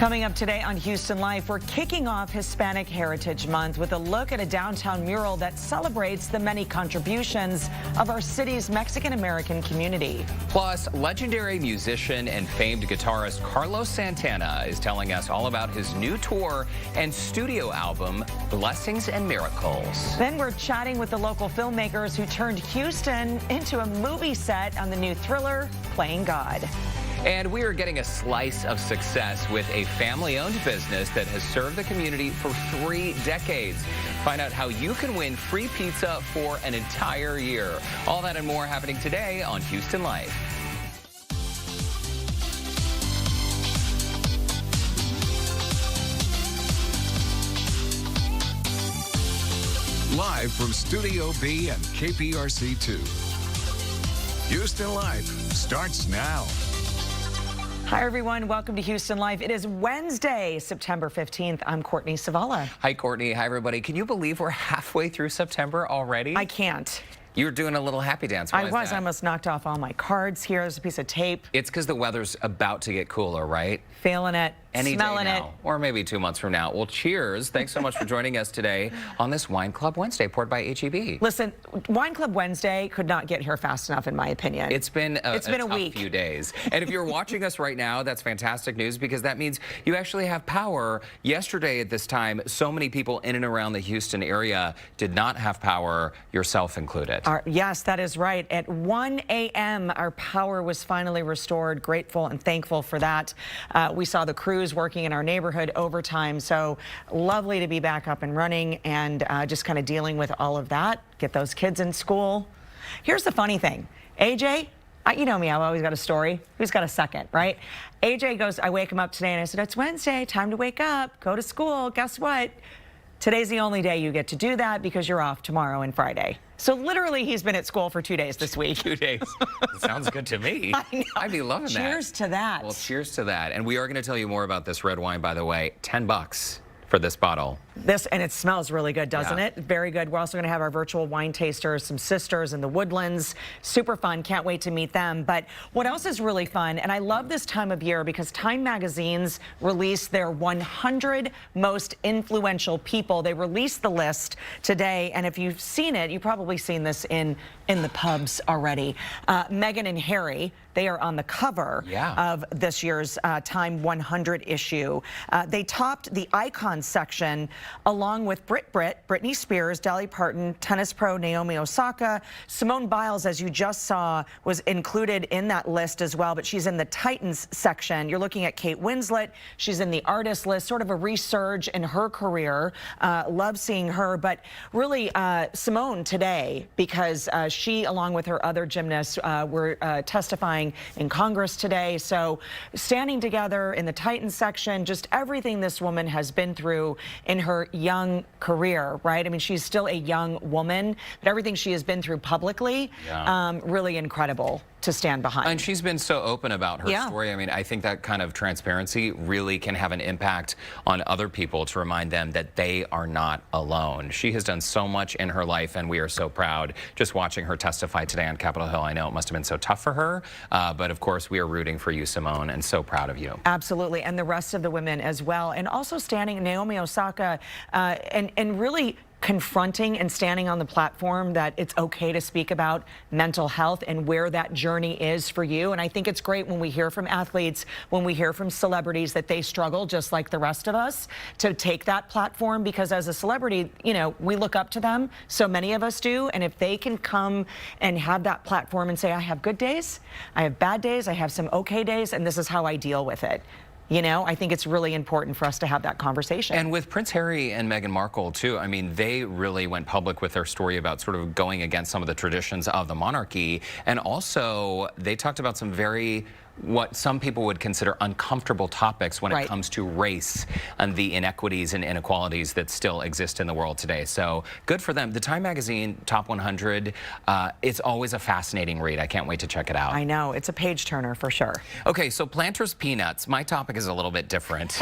Coming up today on Houston Life, we're kicking off Hispanic Heritage Month with a look at a downtown mural that celebrates the many contributions of our city's Mexican-American community. Plus, legendary musician and famed guitarist Carlos Santana is telling us all about his new tour and studio album, Blessings and Miracles. Then we're chatting with the local filmmakers who turned Houston into a movie set on the new thriller, Playing God. And we are getting a slice of success with a family-owned business that has served the community for 3 decades. Find out how you can win free pizza for an entire year. All that and more happening today on Houston Life. Live from Studio B and KPRC2. Houston Life starts now. Hi, everyone. Welcome to Houston Live. It is Wednesday, September 15th. I'm Courtney Savala. Hi, Courtney. Hi, everybody. Can you believe we're halfway through September already? I can't. You were doing a little happy dance. I was. I almost knocked off all my cards. Here's a piece of tape. It's because the weather's about to get cooler, right? Feeling it. Any smelling day now, or maybe 2 months from now. Well, cheers. Thanks so much for joining us today on this Wine Club Wednesday, poured by HEB. Listen, Wine Club Wednesday could not get here fast enough, in my opinion. It's been a tough week. Few days. And if you're watching us right now, that's fantastic news, because that means you actually have power. Yesterday at this time, so many people in and around the Houston area did not have power, yourself included. Yes, that is right. At 1 a.m., our power was finally restored. Grateful and thankful for that. We saw the crews working in our neighborhood overtime, so lovely to be back up and running and just kind of dealing with all of that. Get those kids in school. Here's the funny thing. AJ, you know me, I've always got a story. Who's got a second, right? AJ goes, I wake him up today and I said, it's Wednesday, time to wake up, go to school. Guess what? Today's the only day you get to do that because you're off tomorrow and Friday. So literally, he's been at school for 2 days this week. 2 days. Sounds good to me. I know. I'd be loving that. Cheers to that. Well, cheers to that. And we are going to tell you more about this red wine, by the way. $10 for this bottle. And it smells really good, doesn't it? Very good. We're also going to have our virtual wine tasters, some sisters in the Woodlands. Super fun. Can't wait to meet them. But what else is really fun, and I love this time of year because Time Magazine's released their 100 most influential people. They released the list today, and if you've seen it, you've probably seen this in the pubs already. Meghan and Harry, they are on the cover of this year's Time 100 issue. They topped the icons section along with Britney Spears, Dolly Parton, tennis pro Naomi Osaka. Simone Biles, as you just saw, was included in that list as well, but she's in the Titans section. You're looking at Kate Winslet. She's in the artist list, sort of a resurge in her career. Love seeing her, but really Simone today, because she, along with her other gymnasts, were testifying in Congress today. So standing together in the Titans section, just everything this woman has been through in her young career, right? I mean, she's still a young woman, but everything she has been through publicly, really incredible to stand behind. And she's been so open about her story. I mean, I think that kind of transparency really can have an impact on other people to remind them that they are not alone. She has done so much in her life, and we are so proud just watching her testify today on Capitol Hill. I know it must have been so tough for her, but of course we are rooting for you, Simone, and so proud of you. Absolutely, and the rest of the women as well. And also standing Naomi Osaka and really confronting and standing on the platform that it's okay to speak about mental health and where that journey is for you. And I think it's great when we hear from athletes, when we hear from celebrities that they struggle just like the rest of us to take that platform, because as a celebrity, you know, we look up to them. So many of us do. And if they can come and have that platform and say, I have good days, I have bad days, I have some okay days, and this is how I deal with it. You know, I think it's really important for us to have that conversation. And with Prince Harry and Meghan Markle, too, I mean, they really went public with their story about sort of going against some of the traditions of the monarchy. And also, they talked about some very, what some people would consider uncomfortable topics when it comes to race and the inequities and inequalities that still exist in the world today. So good for them. The Time Magazine Top 100, it's always a fascinating read. I can't wait to check it out. I know. It's a page turner for sure. Okay, so Planters Peanuts. My topic is a little bit different.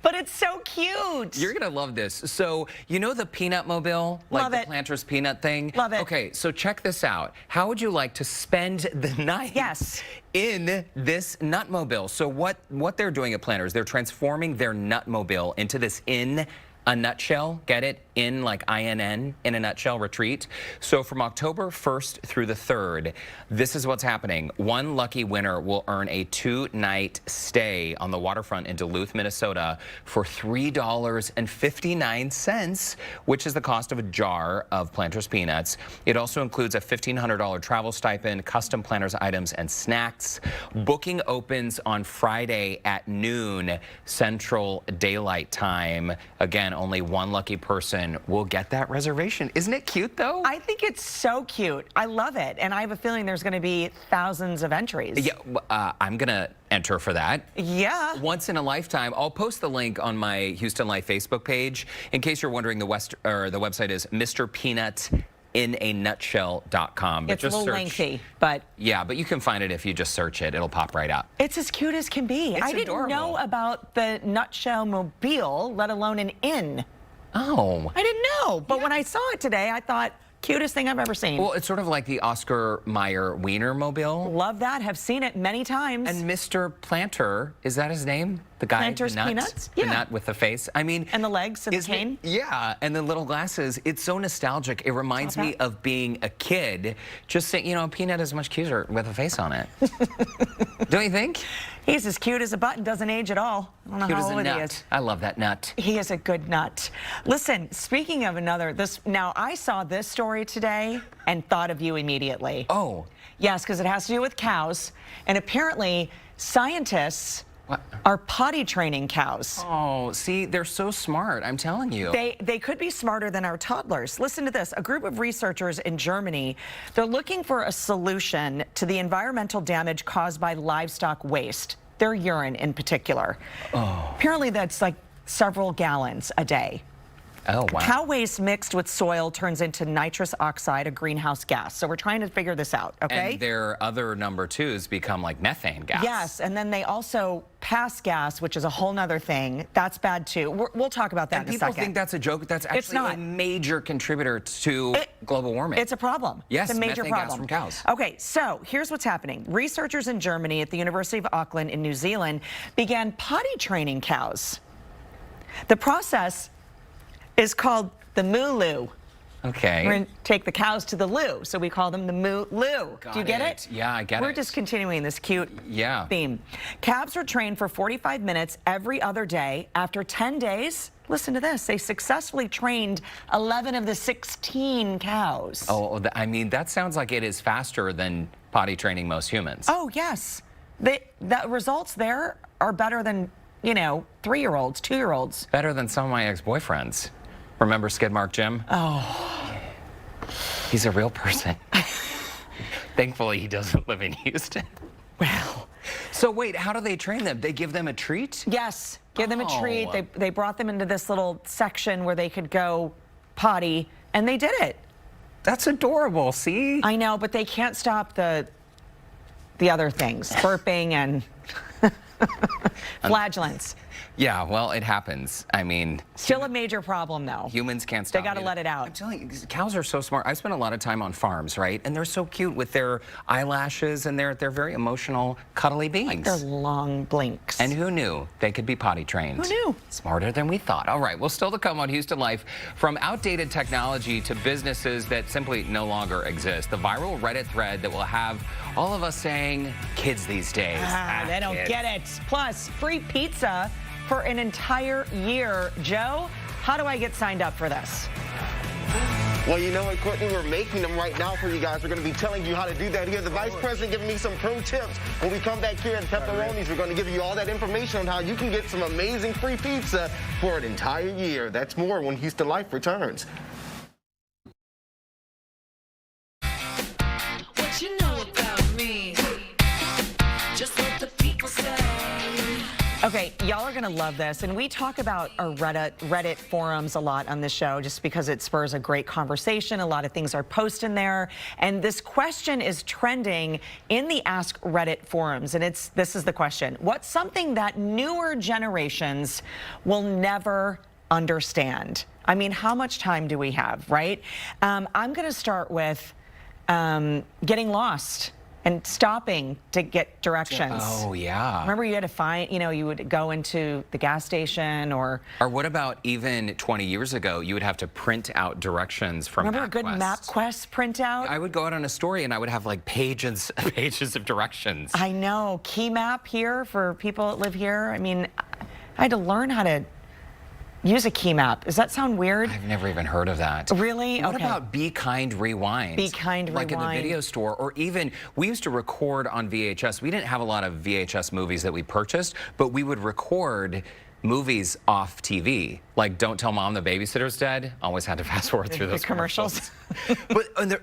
But it's so cute. You're going to love this. So, you know the peanut mobile? Like Love the it. Planters peanut thing? Love it. Okay, so check this out. How would you like to spend the night Yes. in this Nutmobile? So what they're doing at Planters, they're transforming their Nutmobile into this in a nutshell, get it? In like INN, in a nutshell retreat. So from October 1st through the 3rd, this is what's happening. One lucky winner will earn a 2-night stay on the waterfront in Duluth, Minnesota for $3.59, which is the cost of a jar of Planters peanuts. It also includes a $1,500 travel stipend, custom Planters items, and snacks. Booking opens on Friday at noon Central Daylight Time. Again, only one lucky person will get that reservation. Isn't it cute, though? I think it's so cute. I love it. And I have a feeling there's going to be thousands of entries. Yeah, I'm going to enter for that. Yeah. Once in a lifetime. I'll post the link on my Houston Life Facebook page. In case you're wondering, the website is MrPeanutInANutshell.com. It's a little lengthy, but... Yeah, but you can find it if you just search it. It'll pop right up. It's as cute as can be. It's I didn't adorable. know about the Nutshell Mobile, let alone an inn. Oh. I didn't know, but when I saw it today, I thought, cutest thing I've ever seen. Well, it's sort of like the Oscar Mayer Wiener Mobile. Love that. Have seen it many times. And Mr. Planter, is that his name? The guy, Planter's the nut? Peanuts? The Yeah. nut with the face. I mean, And the legs and the isn't it- cane? Yeah, and the little glasses. It's so nostalgic. It reminds me of being a kid. Just saying, you know, a peanut is much cuter with a face on it. Don't you think? He's as cute as a button, doesn't age at all. I don't know Cute how as a old he nut. is. I love that nut. He is a good nut. Listen, speaking of now I saw this story today and thought of you immediately. Oh. Yes, because it has to do with cows. And apparently scientists What? are potty training cows. Oh, see, they're so smart. I'm telling you. They could be smarter than our toddlers. Listen to this. A group of researchers in Germany, they're looking for a solution to the environmental damage caused by livestock waste, their urine in particular. Oh. Apparently that's like several gallons a day. Oh, wow. Cow waste mixed with soil turns into nitrous oxide, a greenhouse gas. So we're trying to figure this out, okay? And their other number twos become like methane gas. Yes, and then they also pass gas, which is a whole nother thing. That's bad too. We'll talk about that And in a people second. think that's a joke. That's actually not. a major contributor to global warming. It's a problem. Yes, it's a major methane problem. gas from cows. Okay, so here's what's happening. Researchers in Germany at the University of Auckland in New Zealand began potty training cows. The process is called the moo-loo. Okay. We're going to take the cows to the loo, so we call them the moo-loo. Do you get it? Yeah, I get it. We're just continuing this cute theme. Calves are trained for 45 minutes every other day. After 10 days, listen to this, they successfully trained 11 of the 16 cows. Oh, I mean, that sounds like it is faster than potty training most humans. Oh, yes. The results there are better than, you know, 3-year-olds, 2-year-olds. Better than some of my ex-boyfriends. Remember Skid Mark Jim? Oh. He's a real person. Thankfully, he doesn't live in Houston. Well. So wait, how do they train them? They give them a treat? Yes, give them a treat. Oh. They brought them into this little section where they could go potty, and they did it. That's adorable, see? I know, but they can't stop the other things, burping and flatulence. Yeah, well, it happens. I mean, Still a major problem, though. humans can't stop They got to it. let it out. I'm telling you, cows are so smart. I spent a lot of time on farms, right? And they're so cute with their eyelashes, and they're very emotional, cuddly beings. Their long blinks. And who knew they could be potty trained? Who knew? Smarter than we thought. All right, well, still to come on Houston Life, from outdated technology to businesses that simply no longer exist. The viral Reddit thread that will have all of us saying, kids these days. They don't kids. get it. Plus, free pizza for an entire year. Joe, how do I get signed up for this? Well, you know what, Courtney? We're making them right now for you guys. We're going to be telling you how to do that here. The Vice President giving me some pro tips. When we come back here at Pepperoni's, we're going to give you all that information on how you can get some amazing free pizza for an entire year. That's more when Houston Life returns. What you know about me? Just what the people say. Okay, y'all are gonna love this, and we talk about our Reddit forums a lot on this show just because it spurs a great conversation. A lot of things are posted there, and this question is trending in the Ask Reddit forums, and this is the question: what's something that newer generations will never understand? I mean, how much time do we have, right? I'm gonna start with getting lost and stopping to get directions. Oh, yeah. Remember, you had to find, you would go into the gas station or what about even 20 years ago, you would have to print out directions from remember a good MapQuest printout? I would go out on a story and I would have like pages of directions. I know. Key map here for people that live here. I mean, I had to learn how to use a key map. Does that sound weird? I've never even heard of that. Really? What Okay. about Be Kind Rewind? Be Kind Like in the Rewind. video store, or even, we used to record on VHS. We didn't have a lot of VHS movies that we purchased, but we would record movies off TV. Like Don't Tell Mom the Babysitter's Dead. Always had to fast forward through those commercials.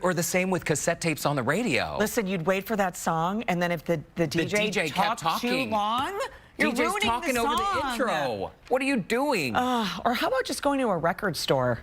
or the same with cassette tapes on the radio. Listen, you'd wait for that song, and then if the DJ DJ talked kept talking. too long, you're DJ's ruining talking the song. over the intro. What are you doing? Or how about just going to a record store?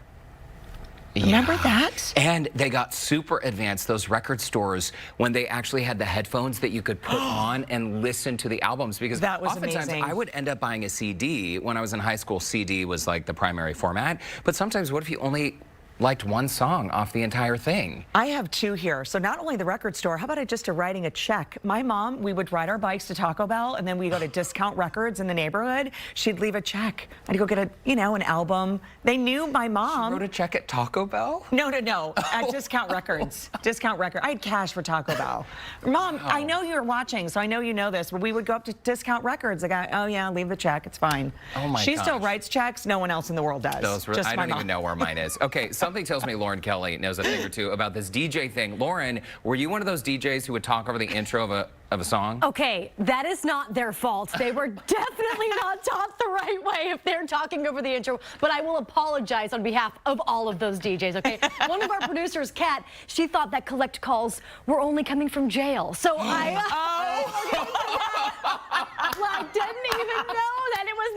Yeah. Remember that? And they got super advanced, those record stores, when they actually had the headphones that you could put on and listen to the albums. Because that was oftentimes amazing. I would end up buying a CD. When I was in high school, CD was like the primary format. But sometimes, what if you only liked one song off the entire thing? I have two here. So not only the record store, how about just writing a check? My mom, we would ride our bikes to Taco Bell, and then we go to Discount Records in the neighborhood. She'd leave a check. I'd go get an album. They knew my mom. She wrote a check at Taco Bell? No. At Discount Records. Discount Record. I had cash for Taco Bell. Mom, I know you're watching, so I know you know this, but we would go up to Discount Records. The guy, oh yeah, leave the check. It's fine. Oh my She still gosh. writes checks. No one else in the world does. Just I my don't mom. even know where mine is. Okay, something tells me Lauren Kelly knows a thing or two about this DJ thing. Lauren, were you one of those DJs who would talk over the intro of a song? Okay, that is not their fault. They were definitely not taught the right way if they're talking over the intro, but I will apologize on behalf of all of those DJs, okay? One of our producers, Kat, she thought that collect calls were only coming from jail. So I didn't even know that it was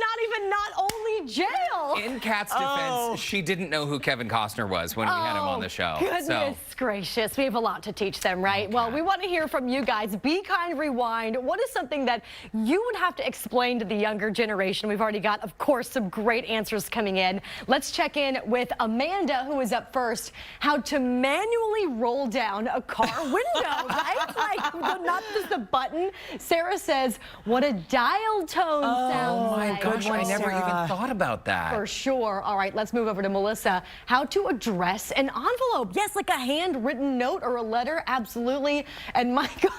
not only jail. In Kat's defense, she didn't know who Kevin Costner was when we had him on the show. Goodness gracious, we have a lot to teach them, right? Well, we want to hear from you guys. Be Kind Rewind. What is something that you would have to explain to the younger generation? We've already got, of course, some great answers coming in. Let's check in with Amanda, who is up first. How to manually roll down a car window, right? Like, not just a button. Sarah says, what a dial tone sounds Oh my like. gosh, I never even thought about that. For sure. All right, let's move over to Melissa. How to address an envelope. Yes, like a handwritten note or a letter. Absolutely. And Michael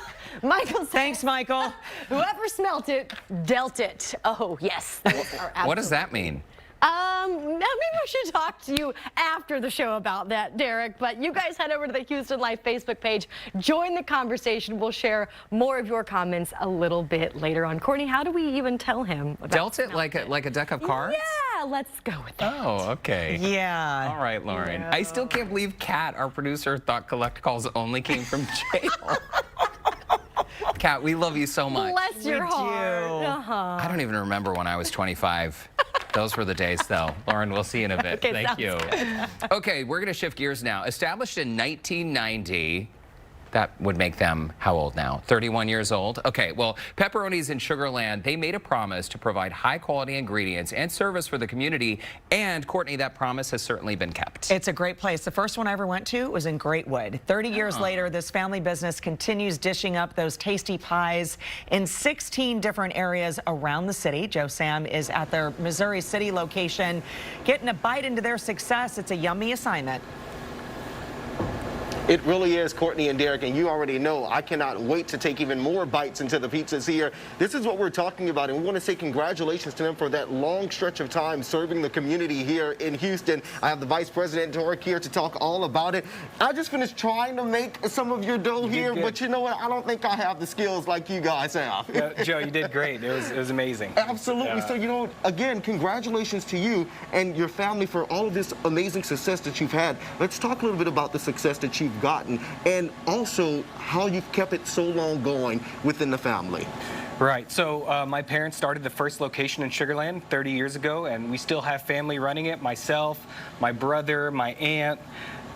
says, Thanks, Michael. whoever smelt it, dealt it. Oh, yes. What does that mean? Maybe we should talk to you after the show about that, Derek. But you guys head over to the Houston Life Facebook page. Join the conversation. We'll share more of your comments a little bit later on. Courtney, how do we even tell him about Dealt it like a deck of cards? Yeah, let's go with that. Oh, okay. Yeah. All right, Lauren. I still can't believe Kat, our producer, thought collect calls only came from jail. Kat, we love you so much. Bless your We heart. do. I don't even remember when I was 25. Those were the days, though. Lauren, we'll see you in a bit. Okay, Thank you. sounds Okay, we're going to shift gears now. Established in 1990. That would make them how old now? 31 years old? Okay, well, Pepperoni's in Sugar Land, they made a promise to provide high-quality ingredients and service for the community, and Courtney, that promise has certainly been kept. It's a great place. The first one I ever went to was in Greatwood. 30 years later, this family business continues dishing up those tasty pies in 16 different areas around the city. Joe Sam is at their Missouri City location, getting a bite into their success. It's a yummy assignment. It really is, Courtney and Derek, and you already know I cannot wait to take even more bites into the pizzas here. This is what we're talking about, and we want to say congratulations to them for that long stretch of time serving the community here in Houston. I have the Vice President, Torek, here to talk all about it. I just finished trying to make some of your dough here, but you know what? I don't think I have the skills like you guys have. Yeah, Joe, you did great. It was amazing. Absolutely. So, you know, again, congratulations to you and your family for all of this amazing success that you've had. Let's talk a little bit about the success that you've gotten and also how you've kept it so long going within the family. Right. So my parents started the first location in Sugar Land 30 years ago, and we still have family running it. Myself, my brother, my aunt.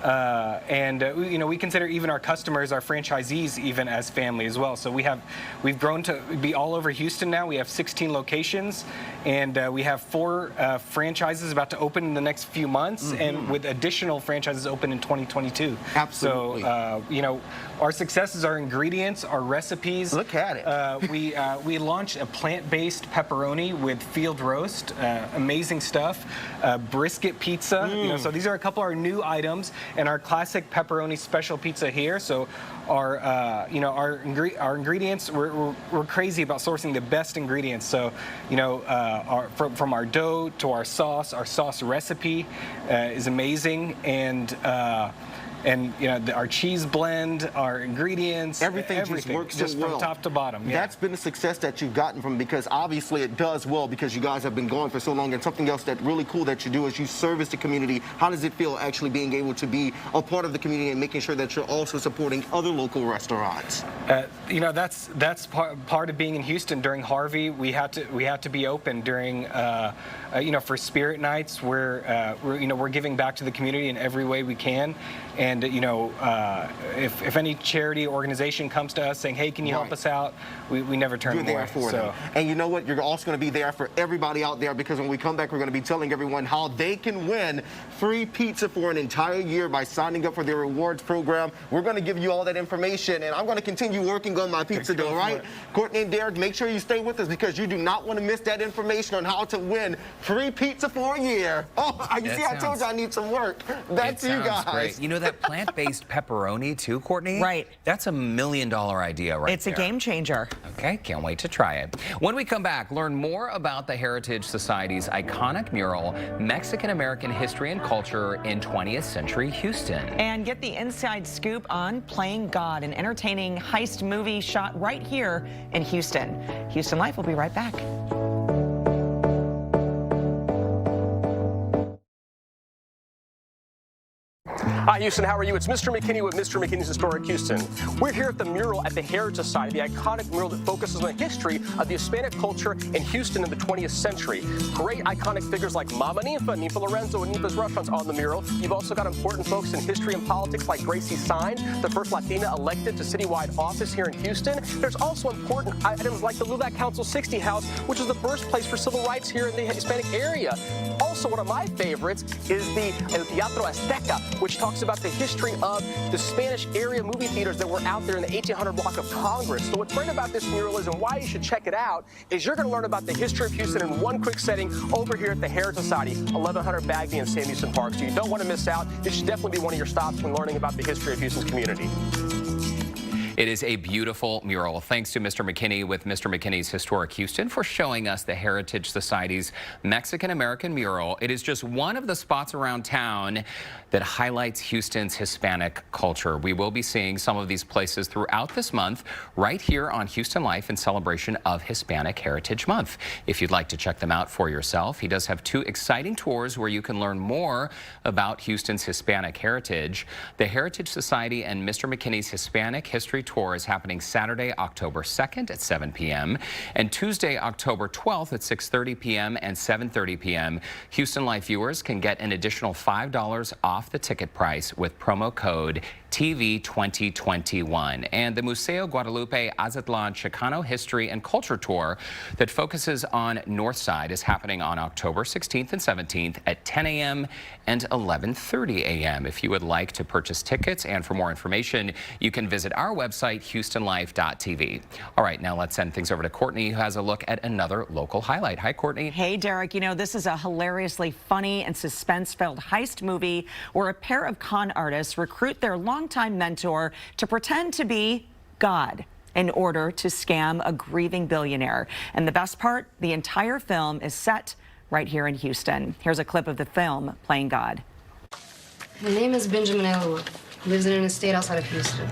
You know, we consider even our customers, our franchisees, even as family as well. So we've grown to be all over Houston now. We have 16 locations, and we have 4 franchises about to open in the next few months, and with additional franchises open in 2022. Absolutely. So you know, our success is our ingredients, our recipes. Look at it. We launched a plant-based pepperoni with field roast, amazing stuff. Brisket pizza. You know, so these are a couple of our new items. And our classic pepperoni special pizza here. So our you know, our ingredients, we're crazy about sourcing the best ingredients. So you know, from our dough to our sauce recipe is amazing, and you know, our cheese blend, our ingredients, everything just works so well. From top to bottom. Yeah. That's been the success that you've gotten from, because obviously it does well because you guys have been going for so long. And something else that's really cool that you do is you service the community. How does it feel actually being able to be a part of the community and making sure that you're also supporting other local restaurants? You know, that's part of being in Houston. During Harvey, we had to be open during you know, for Spirit Nights. We're giving back to the community in every way we can. And you know, if any charity organization comes to us saying, "Hey, can you help us out?" we never turn them away. You're there for them. And you know what? You're also going to be there for everybody out there, because when we come back, we're going to be telling everyone how they can win free pizza for an entire year by signing up for their rewards program. We're going to give you all that information, and I'm going to continue working on my pizza dough, right? Courtney and Derek, make sure you stay with us, because you do not want to miss that information on how to win free pizza for a year. Oh, you see, I told you I need some work. That's you guys. Great. You know, that plant-based pepperoni too, Courtney? Right. That's $1 million idea right there. It's a game changer. Okay, can't wait to try it. When we come back, learn more about the Heritage Society's iconic mural, Mexican-American History and Culture in 20th Century Houston. And get the inside scoop on Playing God, an entertaining heist movie shot right here in Houston. Houston Life will be right back. Hi, Houston. How are you? It's Mr. McKinney with Mr. McKinney's Historic Houston. We're here at the mural at the Heritage Society, the iconic mural that focuses on the history of the Hispanic culture in Houston in the 20th century. Great iconic figures like Mama Ninfa, Ninfa Lorenzo, and Ninfa's restaurants on the mural. You've also got important folks in history and politics like Gracie Sines, the first Latina elected to citywide office here in Houston. There's also important items like the Lubac Council 60 House, which is the birthplace for civil rights here in the Hispanic area. Also, one of my favorites is the El Teatro Azteca, which talks about the history of the Spanish area movie theaters that were out there in the 1800 block of Congress. So what's great about this mural is, and why you should check it out, is you're going to learn about the history of Houston in one quick setting over here at the Heritage Society, 1100 Bagby and Sam Houston Park. So you don't want to miss out. This should definitely be one of your stops when learning about the history of Houston's community. It is a beautiful mural. Thanks to Mr. McKinney with Mr. McKinney's Historic Houston for showing us the Heritage Society's Mexican-American mural. It is just one of the spots around town that highlights Houston's Hispanic culture. We will be seeing some of these places throughout this month right here on Houston Life in celebration of Hispanic Heritage Month. If you'd like to check them out for yourself, he does have 2 exciting tours where you can learn more about Houston's Hispanic heritage. The Heritage Society and Mr. McKinney's Hispanic History Tour is happening Saturday, October 2nd at 7 p.m. and Tuesday, October 12th at 6:30 p.m. and 7:30 p.m. Houston Life viewers can get an additional $5 off the ticket price with promo code TV2021. And the Museo Guadalupe Azatlan Chicano History and Culture Tour that focuses on Northside is happening on October 16th and 17th at 10 a.m. and 11:30 a.m. If you would like to purchase tickets and for more information, you can visit our website, HoustonLife.tv. All right, now let's send things over to Courtney, who has a look at another local highlight. Hi, Courtney. Hey, Derek. You know, this is a hilariously funny and suspense-filled heist movie where a pair of con artists recruit their longtime mentor to pretend to be God in order to scam a grieving billionaire. And the best part, the entire film is set right here in Houston. Here's a clip of the film, Playing God. My name is Benjamin Elwood. Lives in an estate outside of Houston.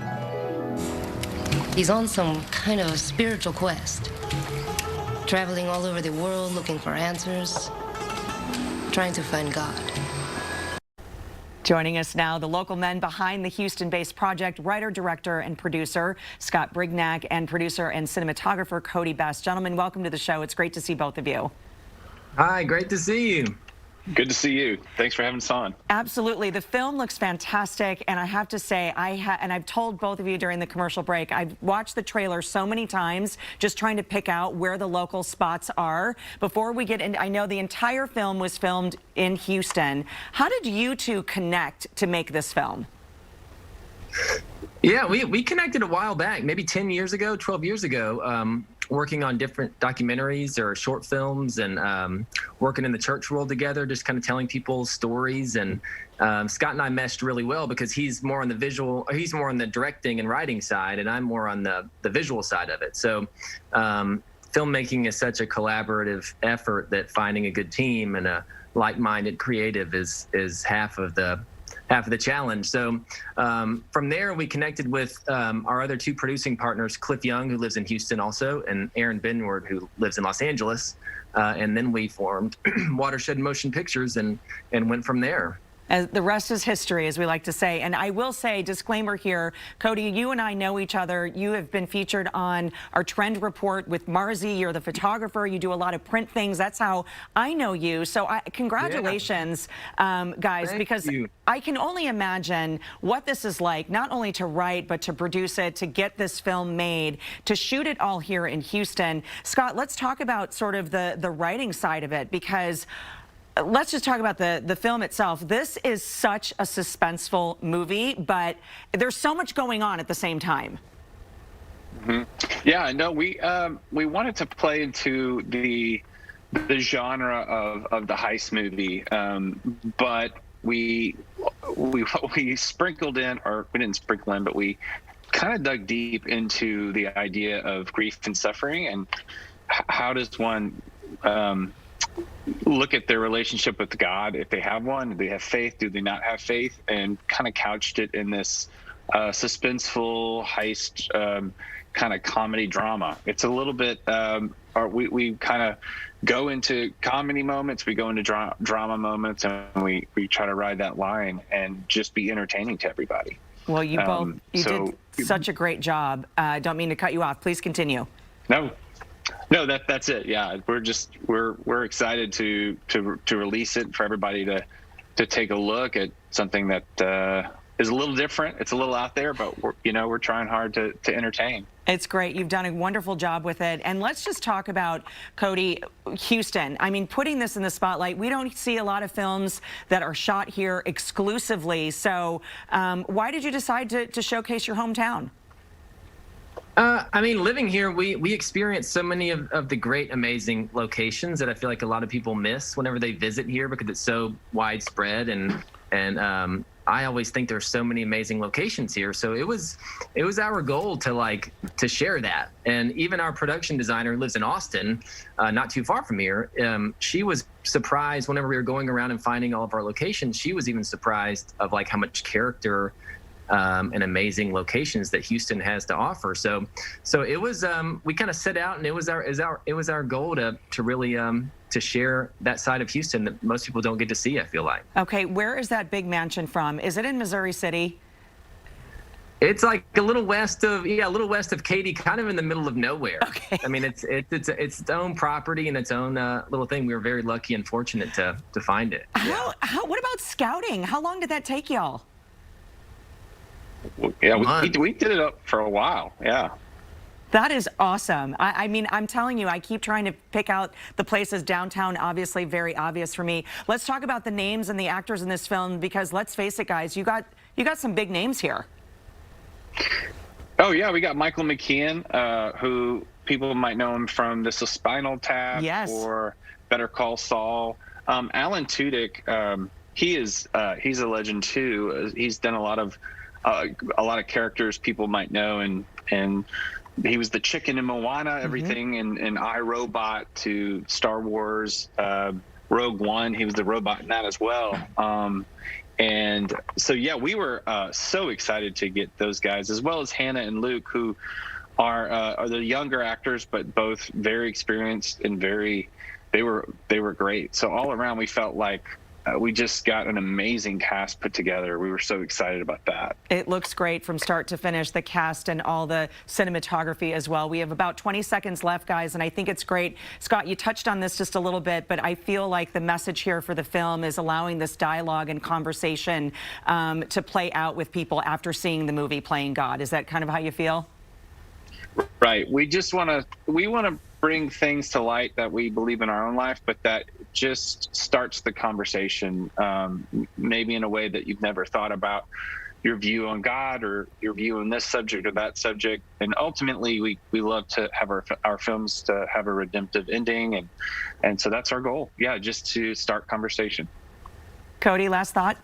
He's on some kind of spiritual quest. Traveling all over the world looking for answers. Trying to find God. Joining us now, the local men behind the Houston-based project, writer, director, and producer Scott Brignac, and producer and cinematographer Cody Best. Gentlemen, welcome to the show. It's great to see both of you. Hi, great to see you. Good to see you. Thanks for having us on. Absolutely. The film looks fantastic, and I have to say, and I've told both of you during the commercial break, I've watched the trailer so many times just trying to pick out where the local spots are. Before we get in, I know the entire film was filmed in Houston. How did you two connect to make this film? Yeah, we connected a while back, maybe 10 years ago, 12 years ago, working on different documentaries or short films, and working in the church world together, just kind of telling people stories. And Scott and I meshed really well because he's more on the visual, he's more on the directing and writing side, and I'm more on the visual side of it. So filmmaking is such a collaborative effort that finding a good team and a like-minded creative is half of the challenge. So from there, we connected with our other two producing partners, Cliff Young, who lives in Houston also, and Aaron Benward, who lives in Los Angeles. And then we formed Watershed Motion Pictures and went from there. The rest is history, as we like to say. And I will say, disclaimer here, Cody, you and I know each other. You have been featured on our trend report with Marzi. You're the photographer. You do a lot of print things. That's how I know you. So congratulations, guys, Thank because you. I can only imagine what this is like, not only to write, but to produce it, to get this film made, to shoot it all here in Houston. Scott, let's talk about sort of the writing side of it, because let's just talk about the film itself. This is such a suspenseful movie, but there's so much going on at the same time. Mm-hmm. Yeah, no, we wanted to play into the genre of the heist movie, but we sprinkled in, or we didn't sprinkle in, but we kind of dug deep into the idea of grief and suffering, and how does one look at their relationship with God, if they have one, do they have faith, do they not have faith, and kind of couched it in this suspenseful heist kind of comedy drama. It's a little bit, we kind of go into comedy moments, we go into drama moments, and we try to ride that line and just be entertaining to everybody. Well, you both, you did such a great job. Don't mean to cut you off. Please continue. No, that's it. Yeah, we're excited to release it for everybody to take a look at something that is a little different. It's a little out there, but we're trying hard to entertain. It's great. You've done a wonderful job with it. And let's just talk about, Cody, Houston. I mean, putting this in the spotlight, we don't see a lot of films that are shot here exclusively. So why did you decide to showcase your hometown? I mean, living here, we experience so many of the great, amazing locations that I feel like a lot of people miss whenever they visit here, because it's so widespread, and I always think there's so many amazing locations here. So it was our goal to share that. And even our production designer, who lives in Austin, not too far from here, she was surprised whenever we were going around and finding all of our locations. She was even surprised of how much character and amazing locations that Houston has to offer. So it was, we kind of set out, and it was our goal to really to share that side of Houston that most people don't get to see, I feel like. Okay, where is that big mansion from? Is it in Missouri City? It's like a little west of Katy, kind of in the middle of nowhere. Okay. I mean, it's its own property and its own little thing. We were very lucky and fortunate to find it. What about scouting? How long did that take y'all? Yeah, we did it up for a while. Yeah. That is awesome. I mean, I'm telling you, I keep trying to pick out the places. Downtown, obviously, very obvious for me. Let's talk about the names and the actors in this film, because let's face it, guys, you got some big names here. Oh yeah, we got Michael McKean, who people might know him from This Is Spinal Tap, or Better Call Saul. Alan Tudyk, he's a legend too. He's done a lot of characters people might know, and he was the chicken in Moana, everything in iRobot to Star Wars, Rogue One. He was the robot in that as well. And so, yeah, we were so excited to get those guys, as well as Hannah and Luke, who are the younger actors, but both very experienced and they were great. So all around, we felt like we just got an amazing cast put together. We were so excited about that. It looks great from start to finish, the cast and all the cinematography as well. We have about 20 seconds left, guys, and I think it's great. Scott, you touched on this just a little bit, but I feel like the message here for the film is allowing this dialogue and conversation to play out with people after seeing the movie Playing God. Is that kind of how you feel? Right. We want to bring things to light that we believe in our own life, but that just starts the conversation, maybe in a way that you've never thought about your view on God or your view on this subject or that subject. And ultimately, we love to have our films to have a redemptive ending, and so that's our goal. Yeah, just to start conversation. Cody, last thought?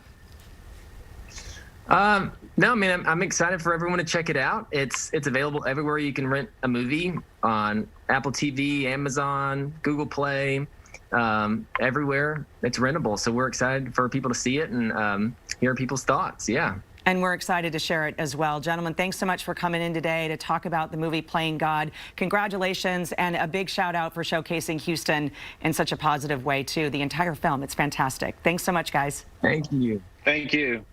No, I mean, I'm excited for everyone to check it out. It's available everywhere you can rent a movie, on Apple TV, Amazon, Google Play, everywhere it's rentable. So we're excited for people to see it and hear people's thoughts. Yeah. And we're excited to share it as well. Gentlemen, thanks so much for coming in today to talk about the movie Playing God. Congratulations, and a big shout out for showcasing Houston in such a positive way, too. The entire film, it's fantastic. Thanks so much, guys. Thank you. Thank you.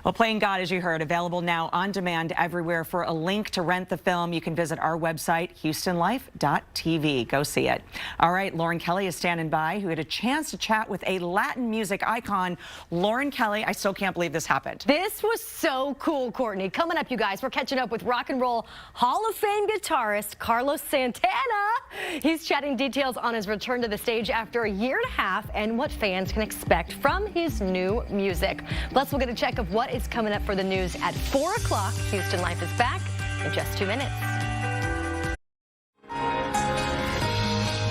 Well, Playing God, as you heard, available now on demand everywhere. For a link to rent the film, you can visit our website, HoustonLife.tv. Go see it. All right, Lauren Kelly is standing by, who had a chance to chat with a Latin music icon. Lauren Kelly, I still can't believe this happened. This was so cool, Courtney. Coming up, you guys, we're catching up with Rock and Roll Hall of Fame guitarist Carlos Santana. He's chatting details on his return to the stage after a year and a half and what fans can expect from his new music. Plus, we'll get a check of what is coming up for the news at 4 o'clock. Houston Life is back in just 2 minutes.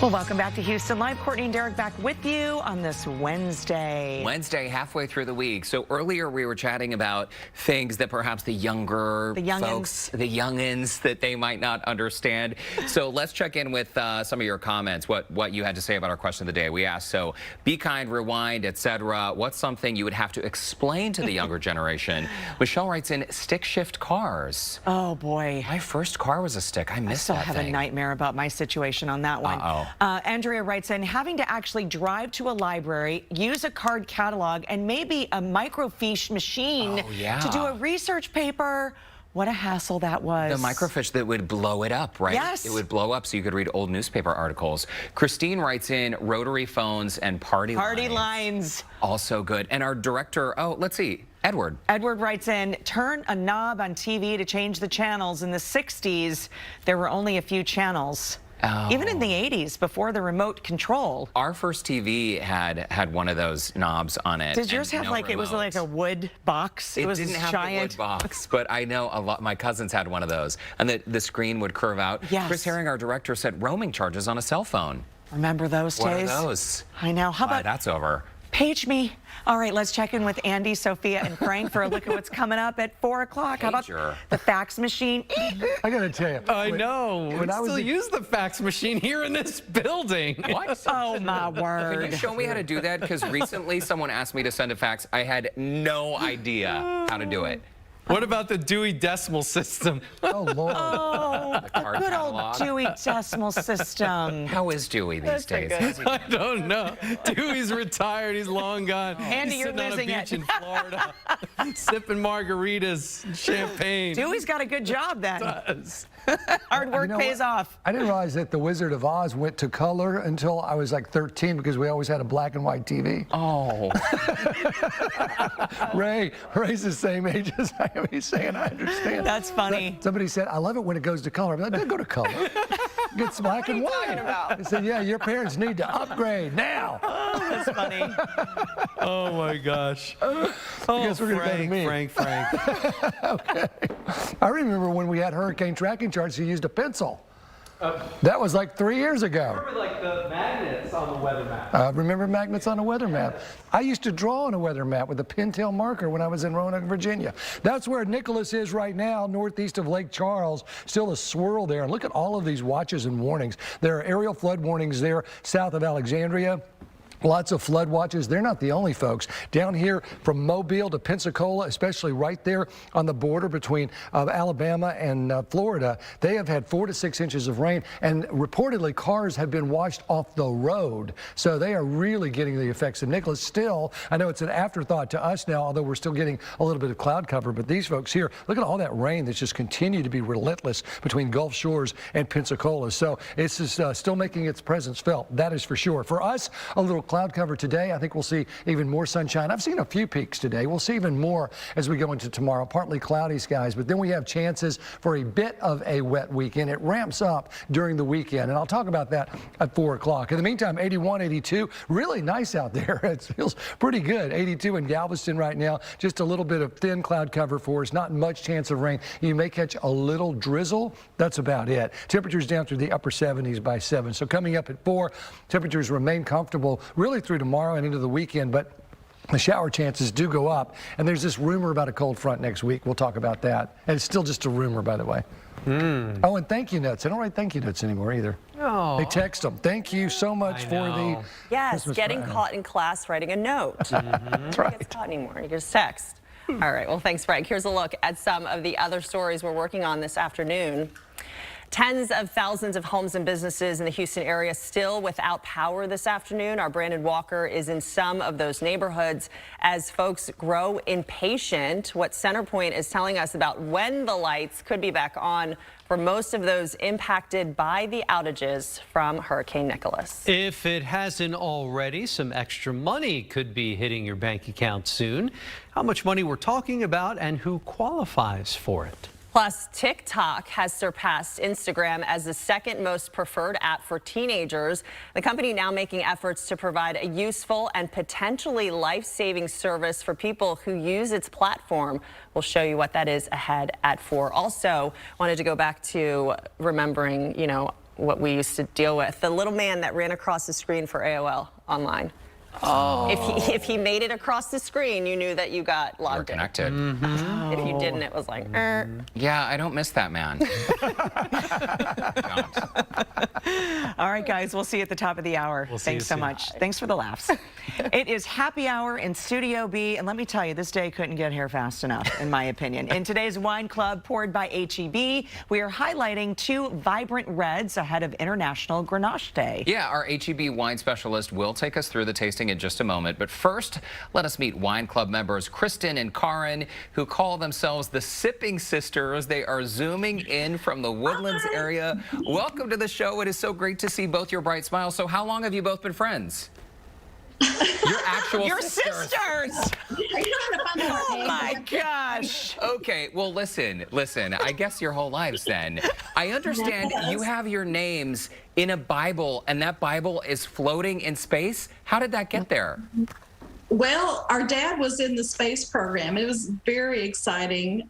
Well, welcome back to Houston Live. Courtney and Derek back with you on this Wednesday. Wednesday, halfway through the week. So earlier we were chatting about things that perhaps the younger folks, the youngins, that they might not understand. So let's check in with some of your comments, what you had to say about our question of the day. We asked, so be kind, rewind, etc. What's something you would have to explain to the younger generation? Michelle writes in, stick shift cars. Oh, boy. My first car was a stick. I missed that thing. I still have a nightmare about my situation on that one. Uh-oh. Andrea writes in, having to actually drive to a library, use a card catalog, and maybe a microfiche machine to do a research paper. What a hassle that was. The microfiche that would blow it up, right? Yes. It would blow up so you could read old newspaper articles. Christine writes in, rotary phones and party lines. Also good. And our director, oh, let's see, Edward. Edward writes in, turn a knob on TV to change the channels. In the 60s, there were only a few channels. Oh. Even in the 80s, before the remote control. Our first TV had one of those knobs on it. Did yours have like, it was like a wood box? It was didn't have giant a wood box, but I know a lot, my cousins had one of those. And the screen would curve out. Yes. Chris Herring, our director, said roaming charges on a cell phone. Remember those days? What are those? I know. How about that's over. Page me. All right, let's check in with Andy, Sophia, and Frank for a look at what's coming up at 4 o'clock. How about the fax machine? I got to tell you. I know. When I still use the fax machine here in this building. What? Oh, my word. Can you show me how to do that? Because recently someone asked me to send a fax. I had no idea how to do it. What about the Dewey Decimal System? Oh, Lord. Oh, the good old Dewey Decimal System. How is Dewey these days? I don't know. Dewey's retired. He's long gone. Andy, He's you're sitting losing on a beach it. in Florida, sipping margaritas and champagne. Dewey's got a good job then. Does. Hard work pays off. I didn't realize that The Wizard of Oz went to color until I was like 13 because we always had a black and white TV. Oh. Ray's the same age as I am. He's saying, I understand. That's funny. But somebody said, I love it when it goes to color. I'm like, don't go to color. It's black and white. About? I said, yeah, your parents need to upgrade now. Oh, that's funny. Oh, my gosh. I guess we're going to go to me. Frank. Okay. I remember when we had hurricane tracking charts, you used a pencil. That was like 3 years ago. I remember like the magnets on the weather map. Remember magnets on a weather map? I used to draw on a weather map with a pintail marker when I was in Roanoke, Virginia. That's where Nicholas is right now, northeast of Lake Charles. Still a swirl there. And look at all of these watches and warnings. There are aerial flood warnings there south of Alexandria. Lots of flood watches. They're not the only folks. Down here from Mobile to Pensacola, especially right there on the border between Alabama and Florida, they have had 4 to 6 inches of rain, and reportedly cars have been washed off the road. So they are really getting the effects of Nicholas. Still, I know it's an afterthought to us now, although we're still getting a little bit of cloud cover, but these folks here, look at all that rain that's just continued to be relentless between Gulf Shores and Pensacola. So it's just still making its presence felt. That is for sure. For us, a little cloud cover today. I think we'll see even more sunshine. I've seen a few peaks today. We'll see even more as we go into tomorrow. Partly cloudy skies, but then we have chances for a bit of a wet weekend. It ramps up during the weekend, and I'll talk about that at 4 o'clock. In the meantime, 81, 82, really nice out there. It feels pretty good. 82 in Galveston right now. Just a little bit of thin cloud cover for us. Not much chance of rain. You may catch a little drizzle. That's about it. Temperatures down through the upper 70s by 7. So coming up at 4, temperatures remain comfortable really through tomorrow and into the weekend, but the shower chances do go up. And there's this rumor about a cold front next week. We'll talk about that. And it's still just a rumor, by the way. Oh, and thank you notes. I don't write thank you notes anymore either. Oh. They text them. Thank you so much for the Yes, Christmas getting present. caught in class writing a note. That's right. It gets caught anymore. You just text. All right. Well, thanks, Frank. Here's a look at some of the other stories we're working on this afternoon. Tens of thousands of homes and businesses in the Houston area still without power this afternoon. Our Brandon Walker is in some of those neighborhoods as folks grow impatient. What Centerpoint is telling us about when the lights could be back on for most of those impacted by the outages from Hurricane Nicholas. If it hasn't already, some extra money could be hitting your bank account soon. How much money we're talking about and who qualifies for it. Plus, TikTok has surpassed Instagram as the second most preferred app for teenagers. The company now making efforts to provide a useful and potentially life-saving service for people who use its platform. We'll show you what that is ahead at 4. Also, wanted to go back to remembering, you know, what we used to deal with. The little man that ran across the screen for AOL online. Oh. If he made it across the screen, you knew that you got logged in. Connected. If you didn't, it was like, Yeah, I don't miss that man. All right, guys, we'll see you at the top of the hour. We'll see Thanks you so soon. much. Thanks for the laughs. It is happy hour in Studio B, and let me tell you, this day couldn't get here fast enough, in my opinion. In today's Wine Club, poured by HEB, we are highlighting 2 vibrant reds ahead of International Grenache Day. Yeah, our HEB wine specialist will take us through the tasting in just a moment. But first, let us meet Wine Club members Kristen and Karen, who call themselves the Sipping Sisters. They are zooming in from the Woodlands area. Welcome to the show. It is so great to see both your bright smiles. So how long have you both been friends? Your actual Your sisters. Oh my gosh. Okay, well, listen. I guess your whole lives then. I understand you have your names in a Bible, and that Bible is floating in space. How did that get there? Well, our dad was in the space program. It was very exciting.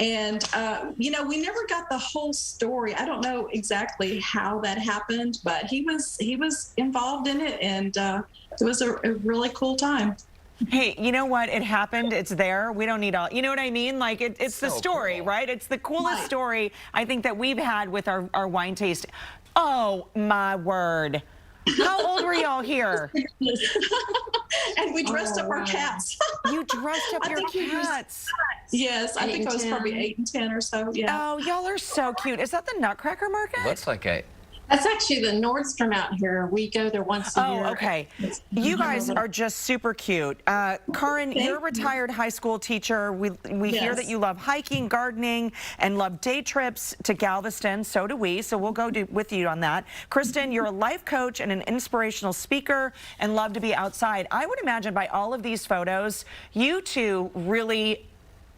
You know, we never got the whole story. I don't know exactly how that happened, but he was involved in it, and it was a really cool time. Hey, you know what? It happened. It's there. We don't need all, you know what I mean? Like, it's so the story, cool. Right? It's the coolest story I think that we've had with our wine taste. Oh, my word. How old were y'all here? And we dressed up our cats. You dressed up your cats? Yes, I think I was probably 8 and 10 or so, yeah. Oh, y'all are so cute. Is that the Nutcracker Market? Looks like it. That's actually the Nordstrom out here. We go there once a year. Oh, okay. You guys are just super cute. Karen, you're a retired high school teacher. We hear that you love hiking, gardening, and love day trips to Galveston. So do we. So we'll go with you on that. Kristen, you're a life coach and an inspirational speaker and love to be outside. I would imagine by all of these photos, you two really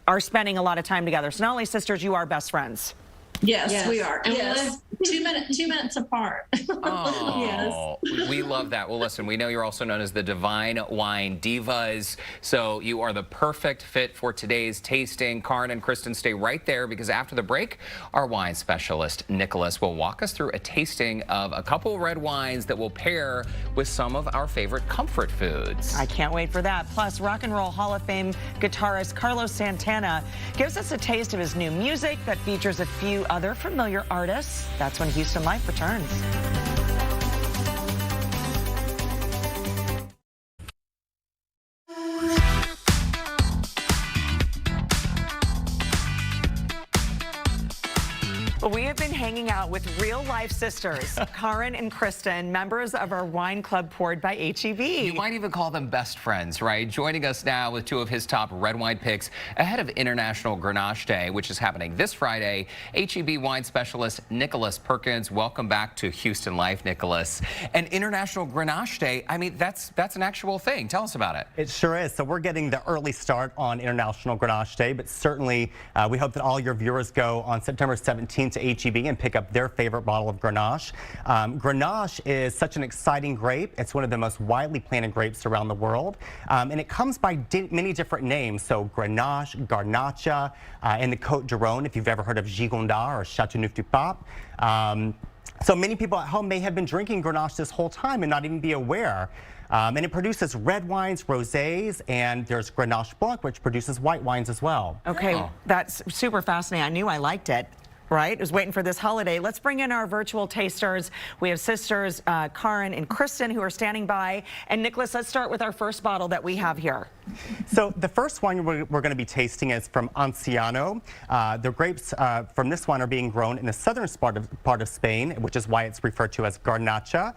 are spending a lot of time together. So not only sisters, you are best friends. Yes, we are. And we live 2 minutes apart. Oh, yes. We love that. Well, listen, we know you're also known as the Divine Wine Divas, so you are the perfect fit for today's tasting. Karen and Kristen, stay right there because after the break, our wine specialist, Nicholas, will walk us through a tasting of a couple red wines that will pair with some of our favorite comfort foods. I can't wait for that. Plus, Rock and Roll Hall of Fame guitarist Carlos Santana gives us a taste of his new music that features a few other familiar artists. That's when Houston Life returns. hanging out with real-life sisters, Karin and Kristen, members of our wine club poured by HEB. You might even call them best friends, right? Joining us now with two of his top red wine picks ahead of International Grenache Day, which is happening this Friday. HEB wine specialist Nicholas Perkins. Welcome back to Houston Life, Nicholas. And International Grenache Day, I mean, that's an actual thing. Tell us about it. It sure is. So we're getting the early start on International Grenache Day, but certainly we hope that all your viewers go on September 17th to HEB and pick up their favorite bottle of Grenache. Grenache is such an exciting grape. It's one of the most widely planted grapes around the world, and it comes by many different names. So Grenache, Garnacha, and the Côte d'Aron, if you've ever heard of Gigondas or Châteauneuf-du-Pape. So many people at home may have been drinking Grenache this whole time and not even be aware. And it produces red wines, rosés, and there's Grenache Blanc, which produces white wines as well. Okay, that's super fascinating. I knew I liked it. Right? I was waiting for this holiday. Let's bring in our virtual tasters. We have sisters Karin and Kristen who are standing by. And Nicholas, let's start with our first bottle that we have here. So the first wine we're going to be tasting is from Anciano. The grapes from this one are being grown in the southern part of Spain, which is why it's referred to as Garnacha.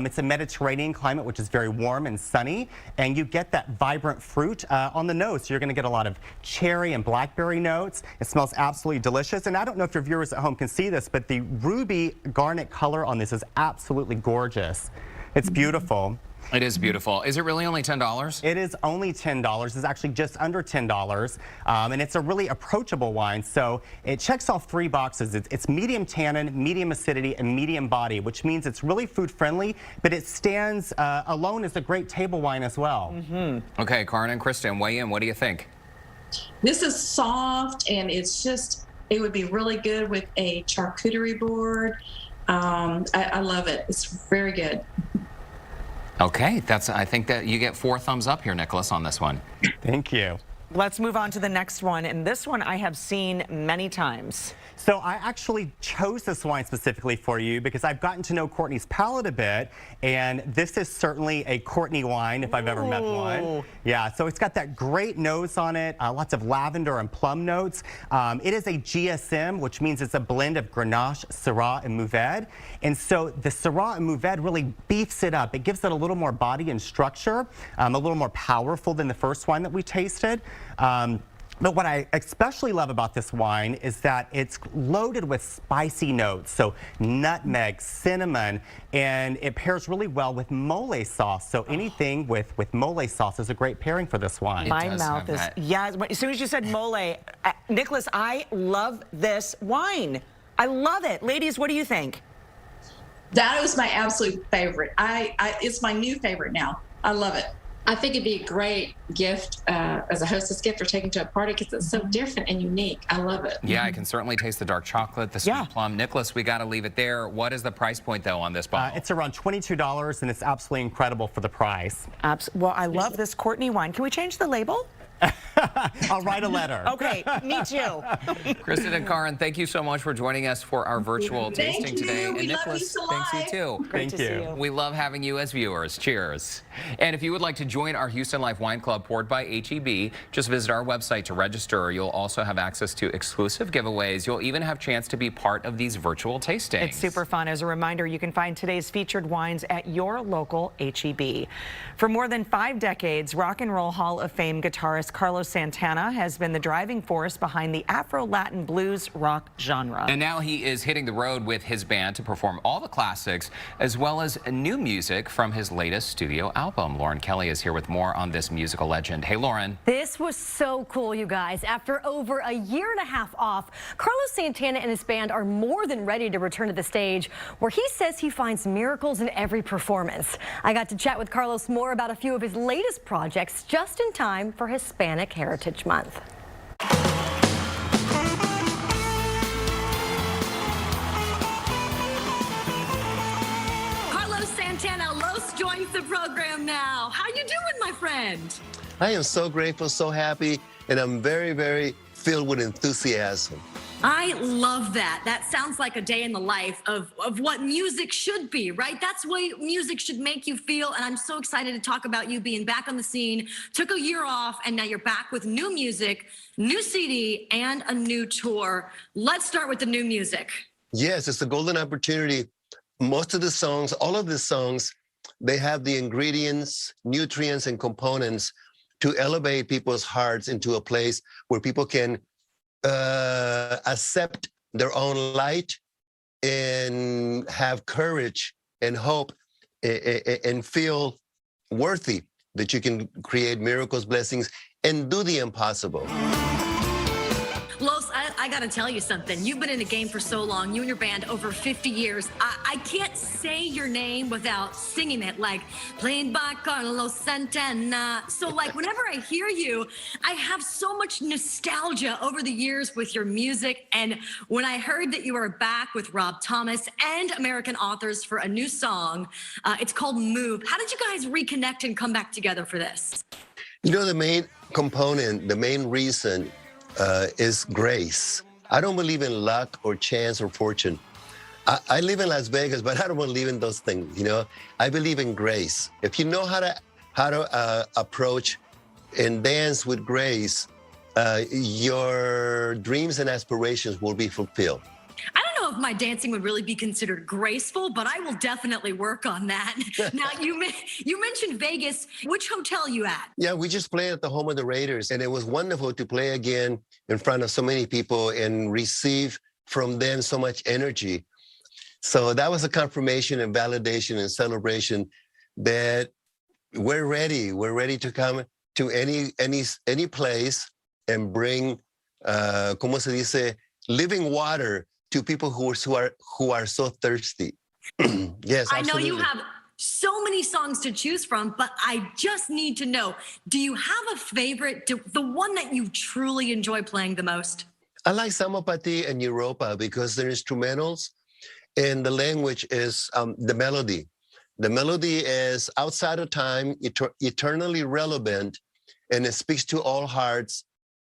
It's a Mediterranean climate, which is very warm and sunny, and you get that vibrant fruit on the nose. So you're going to get a lot of cherry and blackberry notes. It smells absolutely delicious, and I don't know if your viewers at home can see this, but the ruby garnet color on this is absolutely gorgeous. It's beautiful. It is beautiful. Is it really only $10? It is only $10. It's actually just under $10. And it's a really approachable wine. So it checks off 3 boxes. It's medium tannin, medium acidity, and medium body, which means it's really food friendly, but it stands alone as a great table wine as well. Okay, Karin and Kristen, weigh in. What do you think? This is soft, and it's just, it would be really good with a charcuterie board. I love it. It's very good. Okay, I think that you get 4 thumbs up here, Nicholas, on this one. Thank you. Let's move on to the next one, and this one I have seen many times. So I actually chose this wine specifically for you because I've gotten to know Courtney's palate a bit, and this is certainly a Courtney wine if I've ever met one. Yeah, so it's got that great nose on it, lots of lavender and plum notes. It is a GSM, which means it's a blend of Grenache, Syrah, and Mourvèdre. And so the Syrah and Mourvèdre really beefs it up. It gives it a little more body and structure, a little more powerful than the first wine that we tasted. But what I especially love about this wine is that it's loaded with spicy notes, so nutmeg, cinnamon, and it pairs really well with mole sauce. So anything with mole sauce is a great pairing for this wine. My mouth is, yeah, as soon as you said mole, Nicholas, I love this wine. I love it. Ladies, what do you think? That was my absolute favorite. It's my new favorite now. I love it. I think it'd be a great gift as a hostess gift or taking to a party because it's so different and unique. I love it. Yeah, I can certainly taste the dark chocolate, the sweet plum. Nicholas, we got to leave it there. What is the price point, though, on this bottle? It's around $22, and it's absolutely incredible for the price. Well, I love this Courtney wine. Can we change the label? I'll write a letter. Okay, me too. Kristen and Karin, thank you so much for joining us for our virtual tasting today. And Nicholas, thanks you too. Thank you. We love having you as viewers. Cheers. And if you would like to join our Houston Life Wine Club poured by HEB, just visit our website to register. You'll also have access to exclusive giveaways. You'll even have a chance to be part of these virtual tastings. It's super fun. As a reminder, you can find today's featured wines at your local HEB. For more than 5 decades, Rock and Roll Hall of Fame guitarist Carlos Santana has been the driving force behind the Afro-Latin blues rock genre. And now he is hitting the road with his band to perform all the classics as well as new music from his latest studio album. Lauren Kelly is here with more on this musical legend. Hey, Lauren. This was so cool, you guys. After over a year and a half off, Carlos Santana and his band are more than ready to return to the stage, where he says he finds miracles in every performance. I got to chat with Carlos more about a few of his latest projects just in time for Hispanic Heritage Month. Carlos Santana, Los joins the program now. How you doing, my friend? I am so grateful, so happy, and I'm very, very filled with enthusiasm. I love that. That sounds like a day in the life of what music should be, right? That's what music should make you feel. And I'm so excited to talk about you being back on the scene. Took a year off, and now you're back with new music, new CD, and a new tour. Let's start with the new music. Yes, it's a golden opportunity. Most of the songs, all of the songs, they have the ingredients, nutrients, and components to elevate people's hearts into a place where people can accept their own light and have courage and hope and feel worthy that you can create miracles, blessings, and do the impossible. Los, I got to tell you something. You've been in the game for so long, you and your band over 50 years. I can't say your name without singing it, like played by Carlos Santana. So like whenever I hear you, I have so much nostalgia over the years with your music. And when I heard that you are back with Rob Thomas and American Authors for a new song, it's called Move. How did you guys reconnect and come back together for this? You know, the main component, the main reason is grace. I don't believe in luck or chance or fortune. I live in Las Vegas, but I don't believe in those things, you know? I believe in grace. If you know how to approach and dance with grace, your dreams and aspirations will be fulfilled. I don't know if my dancing would really be considered graceful, but I will definitely work on that. Now, you mentioned Vegas. Which hotel you at? Yeah, we just played at the home of the Raiders, and it was wonderful to play again in front of so many people and receive from them so much energy. So that was a confirmation and validation and celebration that we're ready. We're ready to come to any place and bring, ¿cómo se dice, living water to people who are so thirsty. Yes, I know absolutely. you have so many songs to choose from, but I just need to know, do you have a favorite, the one that you truly enjoy playing the most? I like Samopati and Europa because they're instrumentals and the language is the melody. The melody is outside of time, eternally relevant, and it speaks to all hearts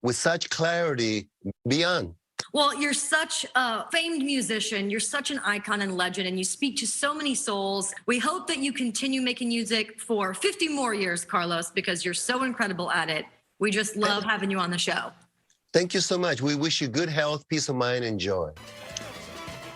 with such clarity beyond. Well, you're such a famed musician. You're such an icon and legend, and you speak to so many souls. We hope that you continue making music for 50 more years, Carlos, because you're so incredible at it. We just love having you on the show. Thank you so much. We wish you good health, peace of mind, and joy.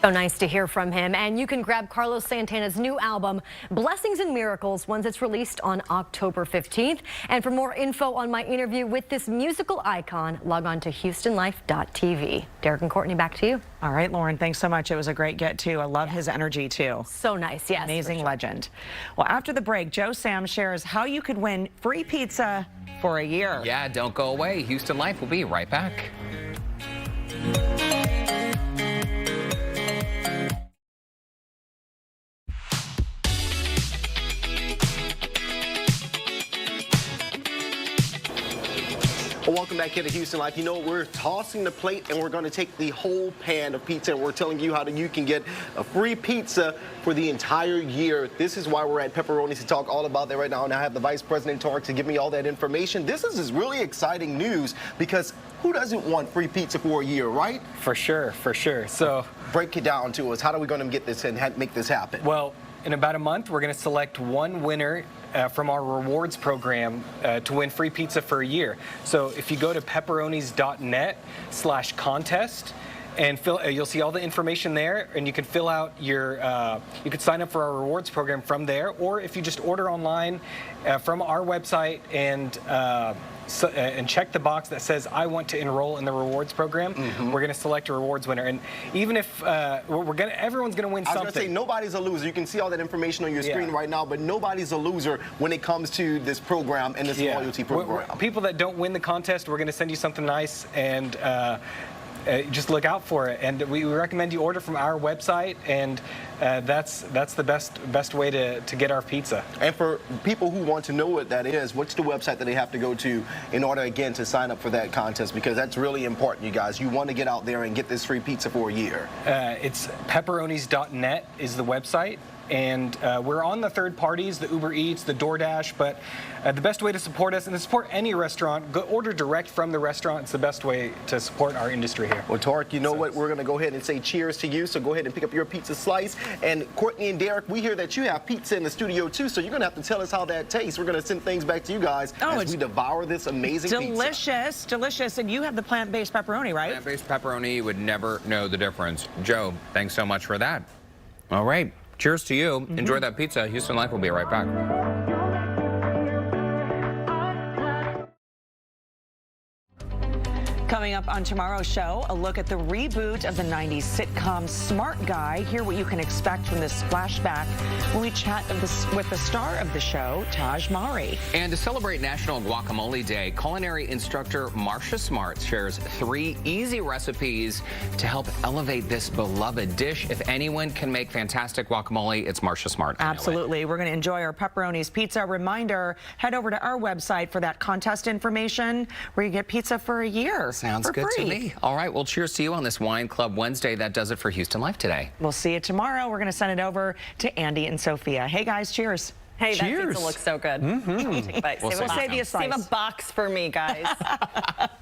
So nice to hear from him. And you can grab Carlos Santana's new album, Blessings and Miracles, once it's released on October 15th. And for more info on my interview with this musical icon, log on to HoustonLife.tv. Derek and Courtney, back to you. All right, Lauren, thanks so much. It was a great get, too. I love his energy, too. So nice, yes. Amazing legend. Well, after the break, Joe Sam shares how you could win free pizza for a year. Yeah, don't go away. Houston Life will be right back. Well, welcome back here to Houston Life. You know, we're tossing the plate and we're going to take the whole pan of pizza and we're telling you how you can get a free pizza for the entire year. This is why we're at Pepperoni's to talk all about that right now. And I have the Vice President Tark to give me all that information. This is really exciting news because who doesn't want free pizza for a year, right? For sure, for sure. So break it down to us. How are we going to get this and make this happen? Well, in about a month, we're going to select one winner from our rewards program to win free pizza for a year. So if you go to pepperonis.net/contest and you'll see all the information there, and you can fill out your, you could sign up for our rewards program from there, or if you just order online from our website and check the box that says I want to enroll in the rewards program, we're going to select a rewards winner. And even if everyone's going to win something. I was going to say nobody's a loser. You can see all that information on your screen right now, but nobody's a loser when it comes to this program and this loyalty program. People that don't win the contest, we're going to send you something nice, and just look out for it. And we recommend you order from our website, and that's the best way to get our pizza. And for people who want to know what that is, what's the website that they have to go to in order, again, to sign up for that contest? Because that's really important, you guys. You want to get out there and get this free pizza for a year. It's pepperonis.net is the website. And we're on the third parties, the Uber Eats, the DoorDash, but the best way to support us and to support any restaurant, go order direct from the restaurant. It's the best way to support our industry here. Well, Tarek, you know what? We're going to go ahead and say cheers to you. So go ahead and pick up your pizza slice. And Courtney and Derek, we hear that you have pizza in the studio too. So you're going to have to tell us how that tastes. We're going to send things back to you guys as we devour this amazing delicious, delicious. And you have the plant-based pepperoni, right? Plant-based pepperoni, you would never know the difference. Joe, thanks so much for that. All right. Cheers to you. Enjoy that pizza. Houston Life will be right back. Coming up on tomorrow's show, a look at the reboot of the 90s sitcom Smart Guy. Hear what you can expect from this flashback when we chat with the star of the show, Taj Mahari. And to celebrate National Guacamole Day, culinary instructor Marcia Smart shares 3 easy recipes to help elevate this beloved dish. If anyone can make fantastic guacamole, it's Marcia Smart. Absolutely. We're going to enjoy our pepperonis pizza. Reminder, head over to our website for that contest information where you get pizza for a year. Sounds good to me. All right, well, cheers to you on this Wine Club Wednesday. That does it for Houston Life today. We'll see you tomorrow. We're going to send it over to Andy and Sophia. Hey, guys, cheers. Hey, cheers. that pizza looks so good. Take a bite. We'll save you a slice. Save a box for me, guys.